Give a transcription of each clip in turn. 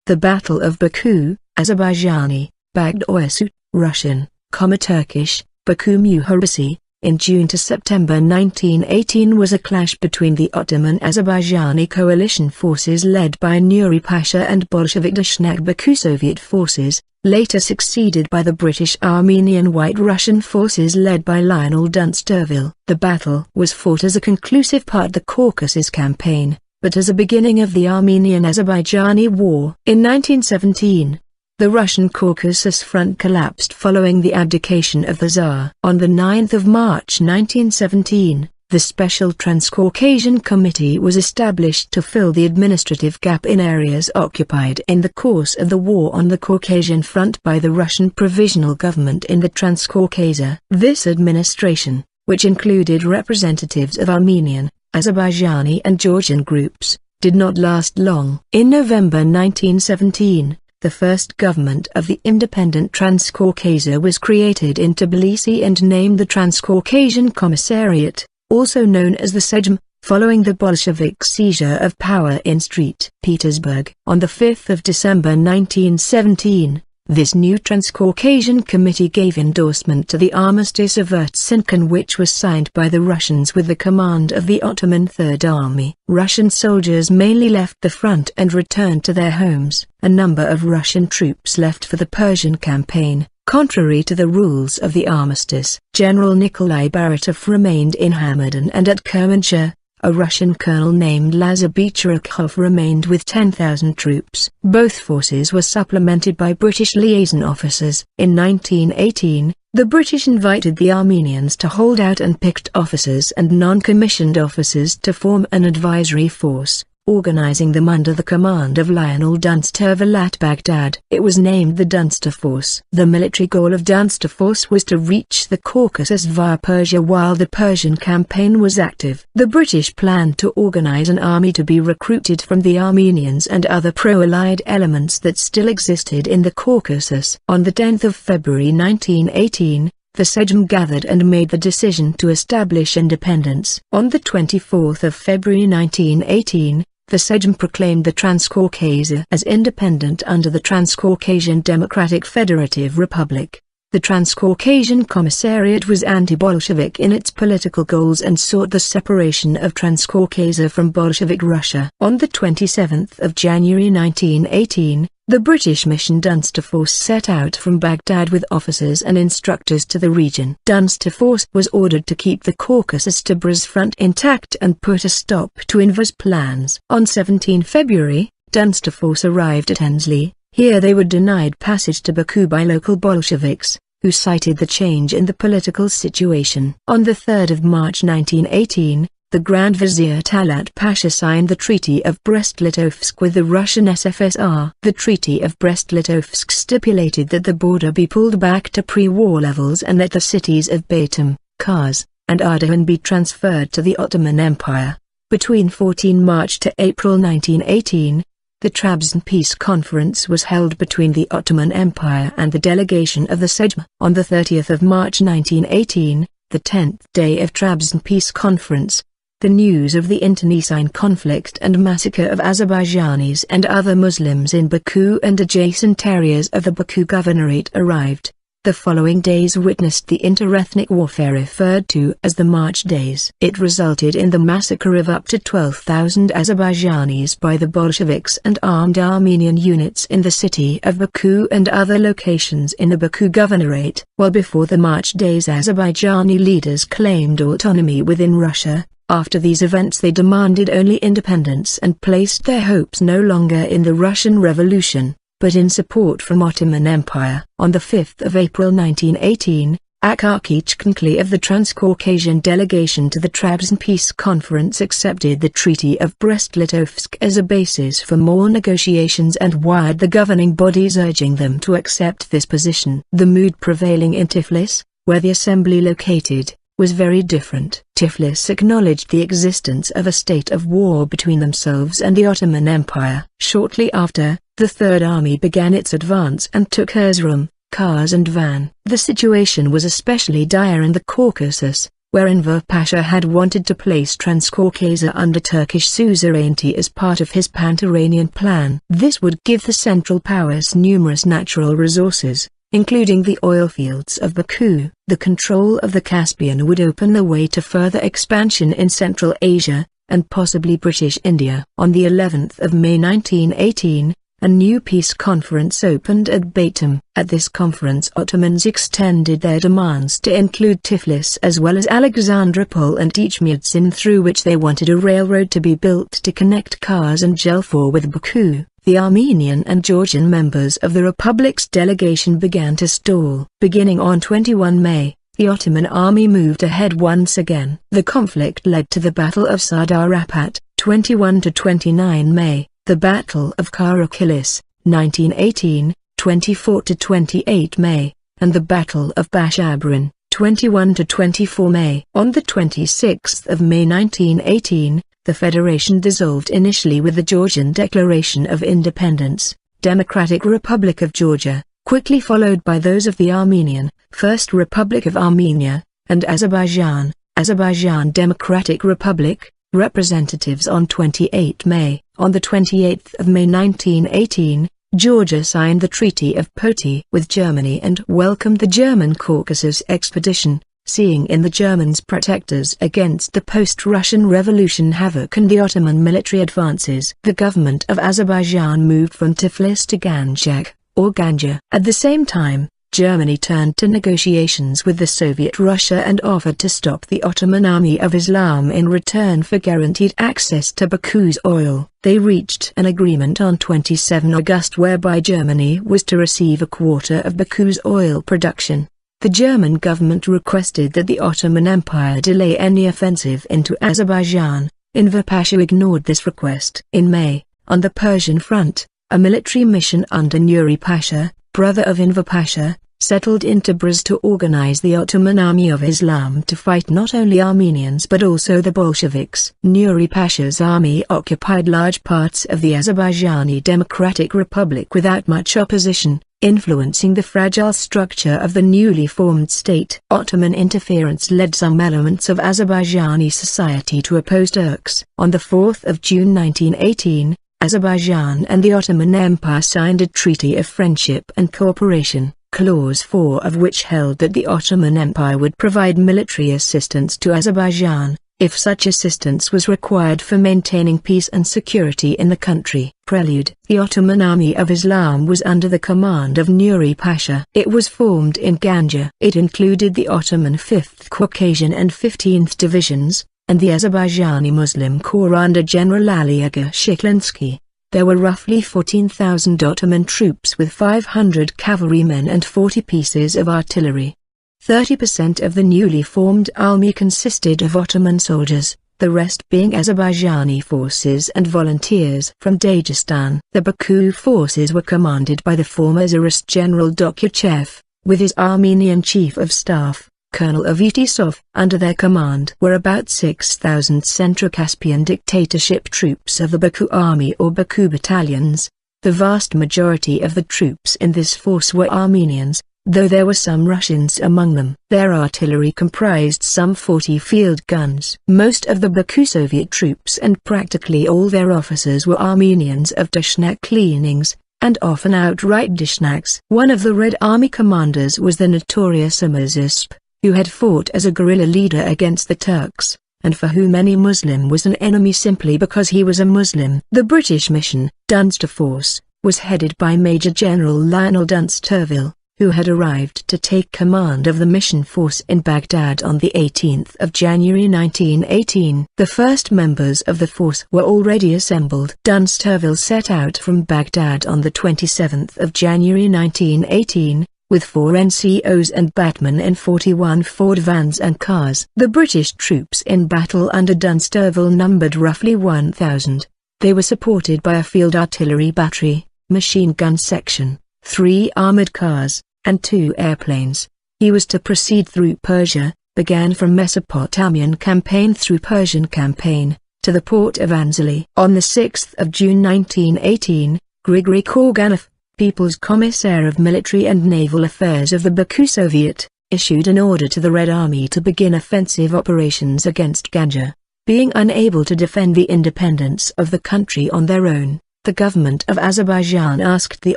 The Battle of Baku, Azerbaijani, Döyüşü, Russian, Turkish, Bakü Muharebesi, in June to September 1918 was a clash between the Ottoman-Azerbaijani coalition forces led by Nuri Pasha and Bolshevik Dashnag Baku Soviet forces, later succeeded by the British Armenian White Russian forces led by Lionel Dunsterforce. The battle was fought as a conclusive part of the Caucasus campaign, but as a beginning of the Armenian-Azerbaijani War. In 1917, the Russian Caucasus front collapsed following the abdication of the Tsar. On 9 March 1917, the Special Transcaucasian Committee was established to fill the administrative gap in areas occupied in the course of the war on the Caucasian front by the Russian Provisional Government in the Transcaucasia. This administration, which included representatives of Armenian, Azerbaijani and Georgian groups, did not last long. In November 1917, the first government of the independent Transcaucasia was created in Tbilisi and named the Transcaucasian Commissariat, also known as the Sejm, following the Bolshevik seizure of power in St. Petersburg. On 5 December 1917, this new Transcaucasian Committee gave endorsement to the Armistice of Urtsinkan, which was signed by the Russians with the command of the Ottoman Third Army. Russian soldiers mainly left the front and returned to their homes. A number of Russian troops left for the Persian campaign, contrary to the rules of the armistice. General Nikolai Baratov remained in Hamadan and at Kermanshah. A Russian colonel named Lazar Becherikov remained with 10,000 troops. Both forces were supplemented by British liaison officers. In 1918, the British invited the Armenians to hold out and picked officers and non-commissioned officers to form an advisory force, organizing them under the command of Lionel Dunsterforce at Baghdad. It was named the Dunsterforce. The military goal of Dunsterforce was to reach the Caucasus via Persia while the Persian campaign was active. The British planned to organize an army to be recruited from the Armenians and other pro-Allied elements that still existed in the Caucasus. On 10 February 1918, the Sejm gathered and made the decision to establish independence. On 24 February 1918, the Sejm proclaimed the Transcaucasia as independent under the Transcaucasian Democratic Federative Republic. The Transcaucasian Commissariat was anti-Bolshevik in its political goals and sought the separation of Transcaucasia from Bolshevik Russia. On 27 January 1918, the British mission Dunsterforce set out from Baghdad with officers and instructors to the region. Dunsterforce was ordered to keep the Caucasus-Tabriz front intact and put a stop to Enver's plans. On 17 February, Dunsterforce arrived at Hensley. Here they were denied passage to Baku by local Bolsheviks, who cited the change in the political situation. On 3 March 1918, the Grand Vizier Talat Pasha signed the Treaty of Brest-Litovsk with the Russian SFSR. The Treaty of Brest-Litovsk stipulated that the border be pulled back to pre-war levels and that the cities of Batum, Kars, and Ardahan be transferred to the Ottoman Empire. Between 14 March to April 1918, the Trabzon Peace Conference was held between the Ottoman Empire and the delegation of the Sejm. On 30 March 1918, the 10th day of Trabzon Peace Conference, the news of the internecine conflict and massacre of Azerbaijanis and other Muslims in Baku and adjacent areas of the Baku Governorate arrived. The following days witnessed the interethnic warfare referred to as the March Days. It resulted in the massacre of up to 12,000 Azerbaijanis by the Bolsheviks and armed Armenian units in the city of Baku and other locations in the Baku Governorate. While before the March Days Azerbaijani leaders claimed autonomy within Russia, after these events they demanded only independence and placed their hopes no longer in the Russian Revolution, but in support from Ottoman Empire. On 5 April 1918, Akarkic Kankli of the Transcaucasian delegation to the Trabzon Peace Conference accepted the Treaty of Brest-Litovsk as a basis for more negotiations and wired the governing bodies urging them to accept this position. The mood prevailing in Tiflis, where the assembly located, was very different. Tiflis acknowledged the existence of a state of war between themselves and the Ottoman Empire. Shortly after, the Third Army began its advance and took Erzurum, Kars and Van. The situation was especially dire in the Caucasus, where Enver Pasha had wanted to place Transcaucasia under Turkish suzerainty as part of his Pan-Iranian plan. This would give the Central Powers numerous natural resources, including the oil fields of Baku. The control of the Caspian would open the way to further expansion in Central Asia, and possibly British India. On the 11th of May 1918, a new peace conference opened at Batum. At this conference Ottomans extended their demands to include Tiflis as well as Alexandropol and Ichmyadzin, through which they wanted a railroad to be built to connect Kars and Jelfor with Baku. The Armenian and Georgian members of the Republic's delegation began to stall. Beginning on 21 May, the Ottoman army moved ahead once again. The conflict led to the Battle of Sadarapat, 21 to 29 May. The Battle of Caucasus, 1918, 24 to 28 May, and the Battle of Bashabrin, 21 to 24 May. On the 26th of May 1918, the Federation dissolved initially with the Georgian Declaration of Independence, Democratic Republic of Georgia, quickly followed by those of the Armenian, First Republic of Armenia, and Azerbaijan, Azerbaijan Democratic Republic, representatives on 28 May. On the 28th of May 1918, Georgia signed the Treaty of Poti with Germany and welcomed the German Caucasus expedition, seeing in the Germans protectors against the post-Russian Revolution havoc and the Ottoman military advances. The government of Azerbaijan moved from Tiflis to Ganjak, or Ganja. At the same time, Germany turned to negotiations with the Soviet Russia and offered to stop the Ottoman Army of Islam in return for guaranteed access to Baku's oil. They reached an agreement on 27 August whereby Germany was to receive a quarter of Baku's oil production. The German government requested that the Ottoman Empire delay any offensive into Azerbaijan. Enver Pasha ignored this request. In May, on the Persian front, a military mission under Nuri Pasha, brother of Enver Pasha, settled in Tabriz to organize the Ottoman Army of Islam to fight not only Armenians but also the Bolsheviks. Nuri Pasha's army occupied large parts of the Azerbaijani Democratic Republic without much opposition, influencing the fragile structure of the newly formed state. Ottoman interference led some elements of Azerbaijani society to oppose Turks. On the 4th of June 1918, Azerbaijan and the Ottoman Empire signed a treaty of friendship and cooperation, clause 4 of which held that the Ottoman Empire would provide military assistance to Azerbaijan, if such assistance was required for maintaining peace and security in the country. Prelude: the Ottoman Army of Islam was under the command of Nuri Pasha. It was formed in Ganja. It included the Ottoman 5th Caucasian and 15th Divisions, and the Azerbaijani Muslim Corps under General Ali-Aga Shiklinsky. There were roughly 14,000 Ottoman troops with 500 cavalrymen and 40 pieces of artillery. 30% of the newly formed army consisted of Ottoman soldiers, the rest being Azerbaijani forces and volunteers from Dagestan. The Baku forces were commanded by the former Tsarist General Dokuchev, with his Armenian chief of staff, Colonel Avitisov. Under their command were about 6,000 Centro-Caspian dictatorship troops of the Baku Army or Baku battalions. The vast majority of the troops in this force were Armenians, though there were some Russians among them. Their artillery comprised some 40 field guns. Most of the Baku Soviet troops and practically all their officers were Armenians of Dashnak leanings, and often outright Dashnaks. One of the Red Army commanders was the notorious Amazisp, who had fought as a guerrilla leader against the Turks, and for whom any Muslim was an enemy simply because he was a Muslim. The British mission, Dunsterforce, was headed by Major General Lionel Dunsterville, who had arrived to take command of the mission force in Baghdad on the 18th of January 1918. The first members of the force were already assembled. Dunsterville set out from Baghdad on the 27th of January 1918, with 4 NCOs and batmen in 41 Ford vans and cars. The British troops in battle under Dunsterville numbered roughly 1,000. They were supported by a field artillery battery, machine gun section, 3 armored cars, and 2 airplanes. He was to proceed through Persia, began from Mesopotamian campaign through Persian campaign, to the port of Anzali. On the 6th of June 1918, Grigory Kurganov, People's Commissaire of Military and Naval Affairs of the Baku Soviet, issued an order to the Red Army to begin offensive operations against Ganja. Being unable to defend the independence of the country on their own, the government of Azerbaijan asked the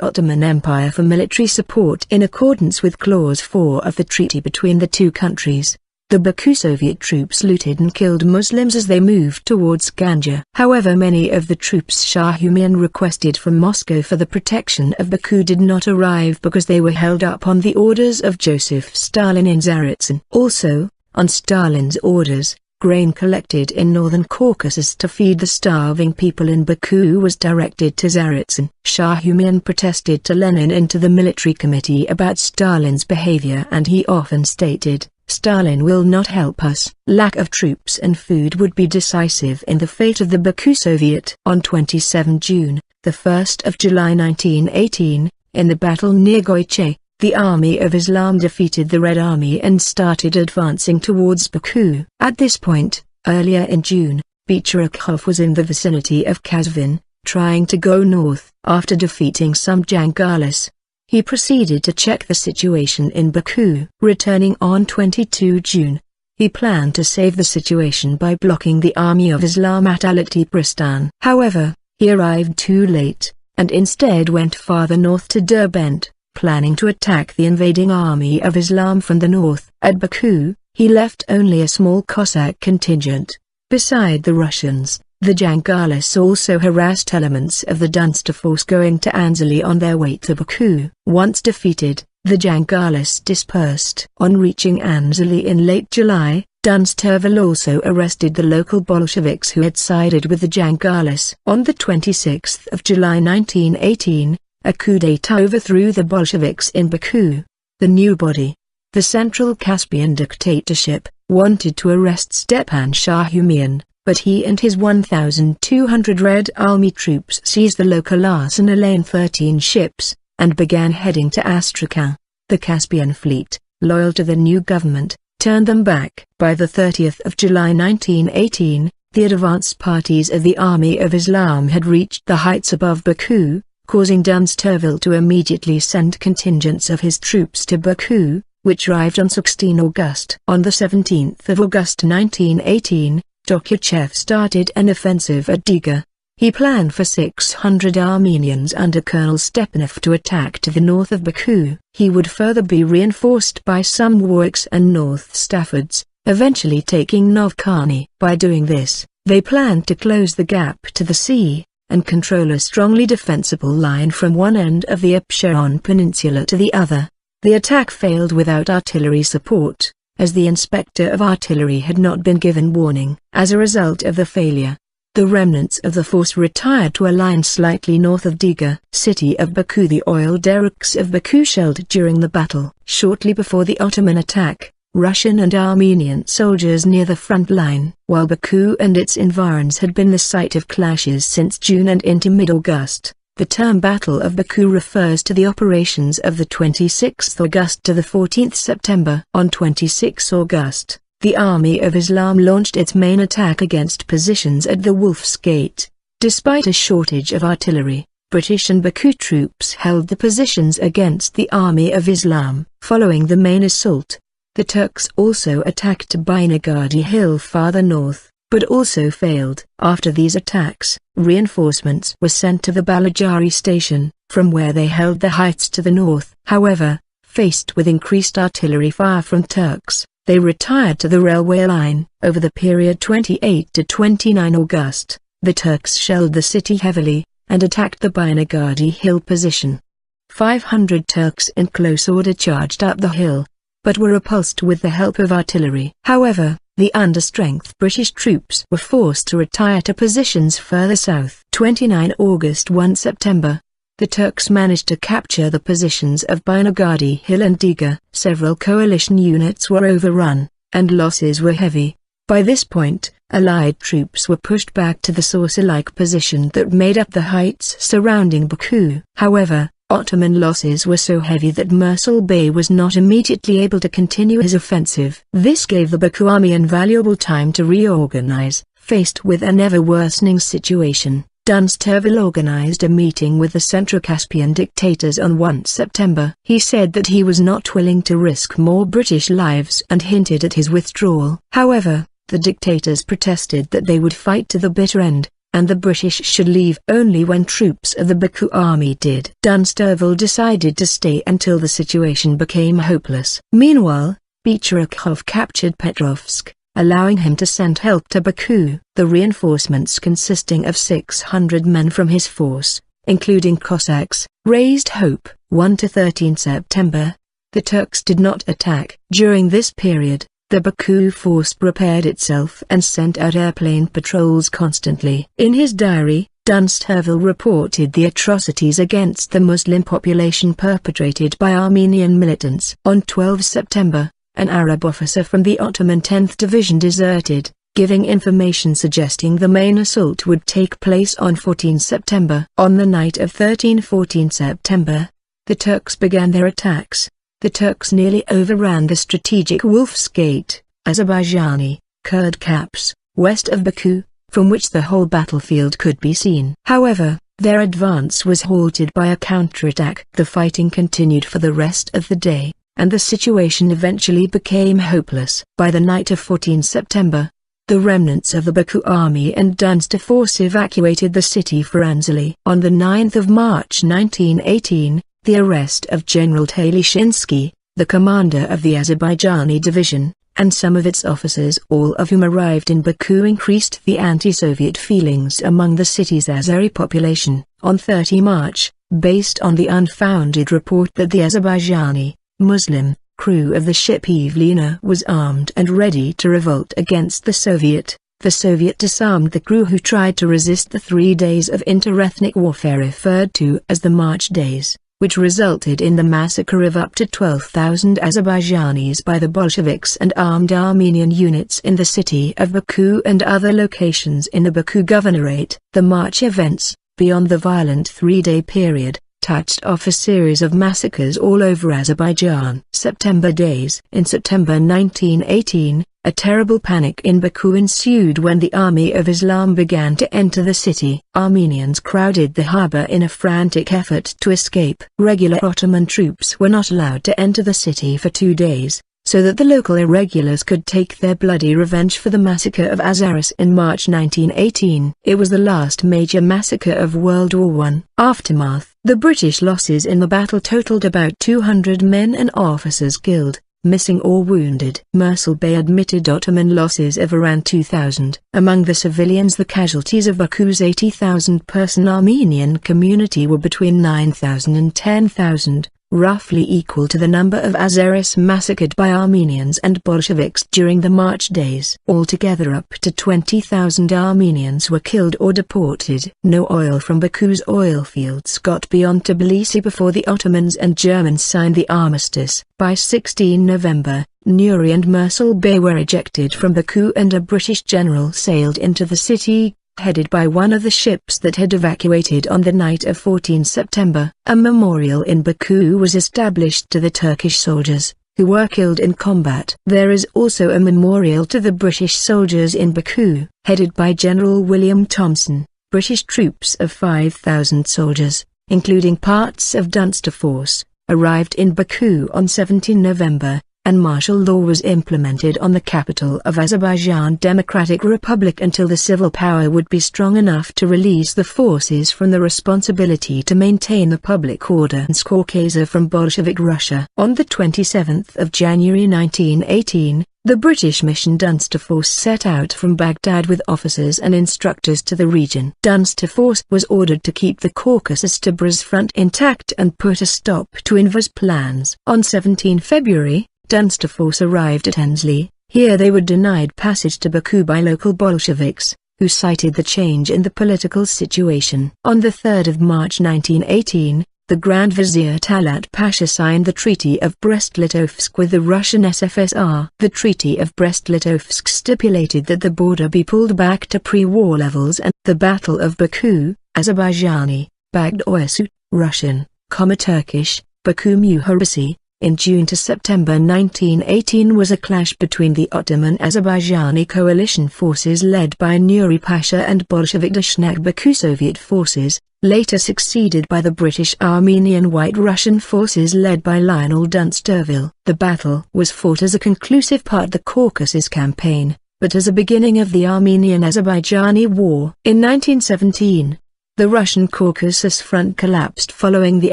Ottoman Empire for military support in accordance with Clause 4 of the treaty between the two countries. The Baku Soviet troops looted and killed Muslims as they moved towards Ganja. However, many of the troops Shah Humayun requested from Moscow for the protection of Baku did not arrive because they were held up on the orders of Joseph Stalin in Tsaritsyn. Also, on Stalin's orders, grain collected in northern Caucasus to feed the starving people in Baku was directed to Tsaritsyn. Shah Humayun protested to Lenin and to the military committee about Stalin's behavior, and he often stated, "Stalin will not help us." Lack of troops and food would be decisive in the fate of the Baku Soviet. On 27 June, the 1st of July 1918, in the battle near Goyche, the Army of Islam defeated the Red Army and started advancing towards Baku. At this point, earlier in June, Becharakov was in the vicinity of Kazvin, trying to go north. After defeating some Jangalis, he proceeded to check the situation in Baku. Returning on 22 June, he planned to save the situation by blocking the Army of Islam at Alati-Pristan. However, he arrived too late, and instead went farther north to Derbent, planning to attack the invading Army of Islam from the north. At Baku, he left only a small Cossack contingent. Beside the Russians, the Jangalis also harassed elements of the Dunsterforce going to Anzali on their way to Baku. Once defeated, the Jangalis dispersed. On reaching Anzali in late July, Dunsterforce also arrested the local Bolsheviks who had sided with the Jangalis. On the 26th of July 1918, a coup d'état overthrew the Bolsheviks in Baku. The new body, the Central Caspian Dictatorship, wanted to arrest Stepan Shah Humayun, but he and his 1,200 Red Army troops seized the local Arsenal 13 ships, and began heading to Astrakhan. The Caspian fleet, loyal to the new government, turned them back. By the 30th of July 1918, the advance parties of the Army of Islam had reached the heights above Baku, causing Dunsterforce to immediately send contingents of his troops to Baku, which arrived on 16 August. On the 17th of August 1918, Tokachev started an offensive at Diga. He planned for 600 Armenians under Colonel Stepanov to attack to the north of Baku. He would further be reinforced by some Warwicks and North Staffords, eventually taking Novkani. By doing this, they planned to close the gap to the sea, and control a strongly defensible line from one end of the Absheron Peninsula to the other. The attack failed without artillery support, as the inspector of artillery had not been given warning. As a result of the failure, the remnants of the force retired to a line slightly north of Diga. City of Baku. The oil derricks of Baku shelled during the battle. Shortly before the Ottoman attack, Russian and Armenian soldiers near the front line. While Baku and its environs had been the site of clashes since June and into mid-August, the term Battle of Baku refers to the operations of the 26th August to the 14th September. On 26 August, the Army of Islam launched its main attack against positions at the Wolf's Gate. Despite a shortage of artillery, British and Baku troops held the positions against the Army of Islam. Following the main assault, the Turks also attacked Bainagadi Hill farther north, but also failed. After these attacks, reinforcements were sent to the Balajari station, from where they held the heights to the north. However, faced with increased artillery fire from Turks, they retired to the railway line. Over the period 28 to 29 August, the Turks shelled the city heavily, and attacked the Bainagadi Hill position. 500 Turks in close order charged up the hill, but were repulsed with the help of artillery. However, the understrength British troops were forced to retire to positions further south. 29 August 1 September, the Turks managed to capture the positions of Bainagadi Hill and Diga. Several coalition units were overrun, and losses were heavy. By this point, Allied troops were pushed back to the saucer-like position that made up the heights surrounding Baku. However, Ottoman losses were so heavy that Mursal Bey was not immediately able to continue his offensive. This gave the Baku army invaluable time to reorganize, faced with an ever-worsening situation. Dunsterforce organized a meeting with the Central Caspian dictators on 1 September. He said that he was not willing to risk more British lives and hinted at his withdrawal. However, the dictators protested that they would fight to the bitter end, and the British should leave only when troops of the Baku army did. Dunsterforce decided to stay until the situation became hopeless. Meanwhile, Becherakov captured Petrovsk, allowing him to send help to Baku. The reinforcements, consisting of 600 men from his force, including Cossacks, raised hope. 1 to 13 September, the Turks did not attack. During this period, the Baku force prepared itself and sent out airplane patrols constantly. In his diary, Dunsterforce reported the atrocities against the Muslim population perpetrated by Armenian militants. On 12 September, an Arab officer from the Ottoman 10th Division deserted, giving information suggesting the main assault would take place on 14 September. On the night of 13-14 September, the Turks began their attacks. The Turks nearly overran the strategic Wolf's Gate, Azerbaijani, Kurd caps, west of Baku, from which the whole battlefield could be seen. However, their advance was halted by a counterattack. The fighting continued for the rest of the day, and the situation eventually became hopeless. By the night of 14 September, the remnants of the Baku army and Dunsterforce evacuated the city for Anzali. On the 9th of March 1918, the arrest of General Talashinsky, the commander of the Azerbaijani division, and some of its officers, all of whom arrived in Baku, increased the anti-Soviet feelings among the city's Azeri population. On 30 March, based on the unfounded report that the Azerbaijani Muslim crew of the ship Evelina was armed and ready to revolt against the Soviet disarmed the crew who tried to resist. The 3 days of interethnic warfare referred to as the March Days, which resulted in the massacre of up to 12,000 Azerbaijanis by the Bolsheviks and armed Armenian units in the city of Baku and other locations in the Baku Governorate. The March events, beyond the violent 3-day period, touched off a series of massacres all over Azerbaijan. September Days. In September 1918, a terrible panic in Baku ensued when the Army of Islam began to enter the city. Armenians crowded the harbour in a frantic effort to escape. Regular Ottoman troops were not allowed to enter the city for 2 days, so that the local irregulars could take their bloody revenge for the massacre of Azaris in March 1918. It was the last major massacre of World War I. Aftermath. The British losses in the battle totaled about 200 men and officers killed, missing or wounded. Mursal Bey admitted Ottoman losses of around 2,000. Among the civilians, the casualties of Baku's 80,000-person Armenian community were between 9,000 and 10,000. Roughly equal to the number of Azeris massacred by Armenians and Bolsheviks during the March Days. Altogether up to 20,000 Armenians were killed or deported. No oil from Baku's oil fields got beyond Tbilisi before the Ottomans and Germans signed the armistice. By 16 November, Nuri and Mursal Bey were ejected from Baku and a British general sailed into the city, headed by one of the ships that had evacuated on the night of 14 September. A memorial in Baku was established to the Turkish soldiers, who were killed in combat. There is also a memorial to the British soldiers in Baku, headed by General William Thompson. British troops of 5,000 soldiers, including parts of Dunsterforce, arrived in Baku on 17 November. And martial law was implemented on the capital of Azerbaijan Democratic Republic until the civil power would be strong enough to release the forces from the responsibility to maintain the public order in Caucasus from Bolshevik Russia. On the 27th of January 1918, the British mission Dunsterforce set out from Baghdad with officers and instructors to the region. Dunsterforce was ordered to keep the Caucasus-Tabriz front intact and put a stop to Enver's plans. On 17 February, Dunsterforce arrived at Anzali. Here they were denied passage to Baku by local Bolsheviks, who cited the change in the political situation. On the 3rd of March 1918, the Grand Vizier Talat Pasha signed the Treaty of Brest-Litovsk with the Russian SFSR. The Treaty of Brest-Litovsk stipulated that the border be pulled back to pre-war levels, and the Battle of Baku, Azerbaijani, Bakü Muharebesi, Russian, Turkish, Bakü Muharebesi, In June to September 1918 was a clash between the Ottoman-Azerbaijani coalition forces led by Nuri Pasha and Bolshevik Dashnak Baku Soviet forces, later succeeded by the British Armenian White Russian forces led by Lionel Dunsterville. The battle was fought as a conclusive part of the Caucasus campaign, but as a beginning of the Armenian-Azerbaijani War. In 1917, the Russian Caucasus front collapsed following the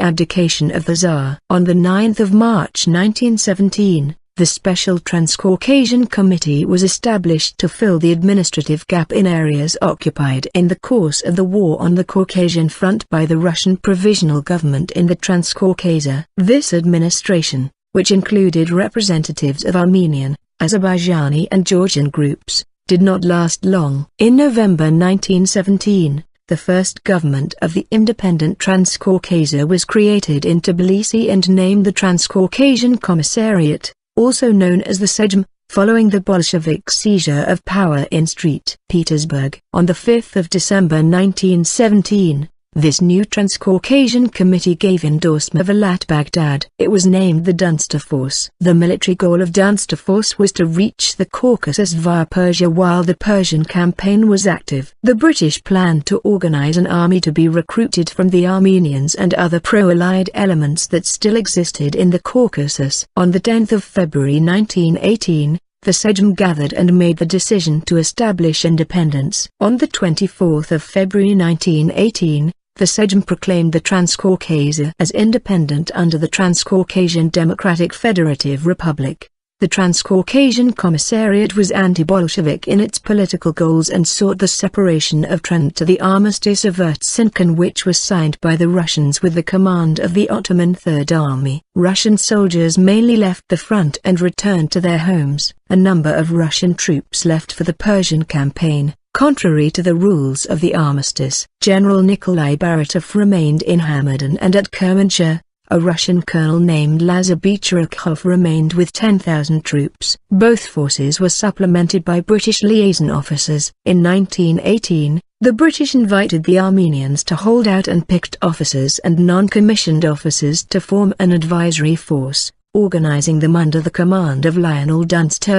abdication of the Tsar. On 9 March 1917, the Special Transcaucasian Committee was established to fill the administrative gap in areas occupied in the course of the war on the Caucasian Front by the Russian Provisional Government in the Transcaucasia. This administration, which included representatives of Armenian, Azerbaijani and Georgian groups, did not last long. In November 1917, the first government of the independent Transcaucasia was created in Tbilisi and named the Transcaucasian Commissariat, also known as the Sejm, following the Bolshevik seizure of power in St. Petersburg. On 5 December 1917, this new Transcaucasian Committee gave endorsement of Alat Baghdad. It was named the Dunsterforce. The military goal of Dunsterforce was to reach the Caucasus via Persia while the Persian campaign was active. The British planned to organize an army to be recruited from the Armenians and other pro-Allied elements that still existed in the Caucasus. On 10 February 1918, the Sejm gathered and made the decision to establish independence. On 24 February 1918, the Sejm proclaimed the Transcaucasia as independent under the Transcaucasian Democratic Federative Republic. The Transcaucasian Commissariat was anti-Bolshevik in its political goals and sought the separation of Trent to the Armistice of Erzincan, which was signed by the Russians with the command of the Ottoman Third Army. Russian soldiers mainly left the front and returned to their homes. A number of Russian troops left for the Persian campaign, contrary to the rules of the armistice. General Nikolai Baratov remained in Hamadan and at Kermanshah. A Russian colonel named Lazar Becherikov remained with 10,000 troops. Both forces were supplemented by British liaison officers. In 1918, the British invited the Armenians to hold out and picked officers and non-commissioned officers to form an advisory force, organizing them under the command of Lionel Dunster.